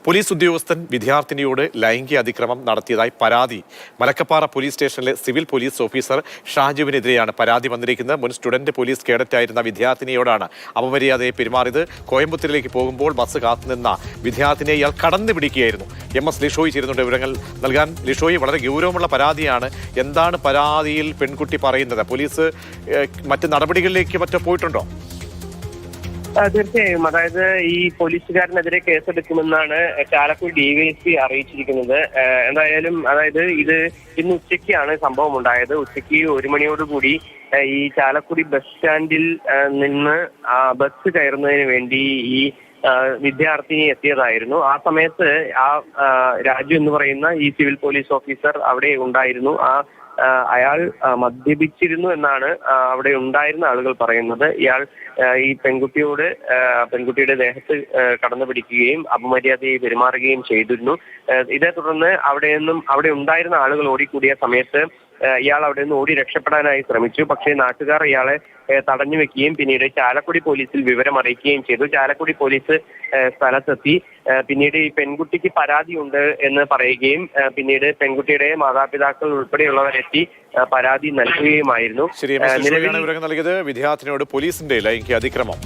Police ഉദ്യോഗസ്ഥൻ വിദ്യാർത്ഥിനിയോട് ലൈംഗിക അതിക്രമം നടത്തിയതായി പരാതി. മലക്കപ്പാറ പോലീസ് സ്റ്റേഷനിലെ സിവിൽ പോലീസ് ഓഫീസർ ഷാജുവിനെതിരെയാണ് പരാതി വന്നിരിക്കുന്നത്. മുൻ സ്റ്റുഡന്റ് പോലീസ് കേഡറ്റായിരുന്ന വിദ്യാർത്ഥിനിയോടാണ് അപമര്യാദയെ പെരുമാറിയത്. കോയമ്പത്തൂരിലേക്ക് പോകുമ്പോൾ ബസ് കാത്തുനിന്ന വിദ്യാർത്ഥിനിയെ ഇയാൾ കടന്നു പിടിക്കുകയായിരുന്നു. MS ലിഷോയ് ചേരുന്നുണ്ട് വിവരങ്ങൾ നൽകാൻ. ലിഷോയ്, വളരെ ഗൗരവമുള്ള പരാതിയാണ്. എന്താണ് പരാതിയിൽ പെൺകുട്ടി പറയുന്നത്? പോലീസ് മറ്റ് നടപടികളിലേക്ക് മറ്റോ പോയിട്ടുണ്ടോ? തീർച്ചയായും. അതായത് ഈ പോലീസുകാരനെതിരെ കേസെടുക്കുമെന്നാണ് ചാലക്കുടി DYSP അറിയിച്ചിരിക്കുന്നത്. എന്തായാലും ഇത് ഇന്ന് ഉച്ചയ്ക്കാണ് സംഭവം ഉണ്ടായത്. ഉച്ചയ്ക്ക് 1 മണിയോടുകൂടി ഈ ചാലക്കുടി ബസ് സ്റ്റാൻഡിൽ നിന്ന് ബസ് കയറുന്നതിന് വേണ്ടി ഈ വിദ്യാർത്ഥിനി എത്തിയതായിരുന്നു. ആ സമയത്ത് രാജു എന്ന് പറയുന്ന ഈ സിവിൽ പോലീസ് ഓഫീസർ അവിടെ ഉണ്ടായിരുന്നു. അയാൾ മദ്യപിച്ചിരുന്നു എന്നാണ് അവിടെ ഉണ്ടായിരുന്ന ആളുകൾ പറയുന്നത്. ഇയാൾ ഈ പെൺകുട്ടിയുടെ ദേഹത്ത് കടന്നു പിടിക്കുകയും അപമര്യാദയെ പെരുമാറുകയും ചെയ്തിരുന്നു. ഇതേ തുടർന്ന് അവിടെ ഉണ്ടായിരുന്ന ആളുകൾ ഓടിക്കൂടിയ സമയത്ത് ഇയാൾ അവിടെ നിന്ന് ഓടി രക്ഷപ്പെടാനായി ശ്രമിച്ചു. പക്ഷേ നാട്ടുകാർ ഇയാളെ തടഞ്ഞു വെക്കുകയും പിന്നീട് ചാലക്കുടി പോലീസിൽ വിവരം അറിയിക്കുകയും ചെയ്തു. ചാലക്കുടി പോലീസ് സ്ഥലത്തെത്തി. പിന്നീട് ഈ പെൺകുട്ടിക്ക് പരാതിയുണ്ട് എന്ന് പറയുകയും പിന്നീട് പെൺകുട്ടിയുടെ മാതാപിതാക്കൾ ഉൾപ്പെടെയുള്ളവരെത്തി പരാതി നൽകുകയുമായിരുന്നു. വിവരങ്ങൾ നൽകിയത് വിദ്യാർത്ഥിനിയോട് പോലീസിന്റെ ലൈംഗിക അതിക്രമം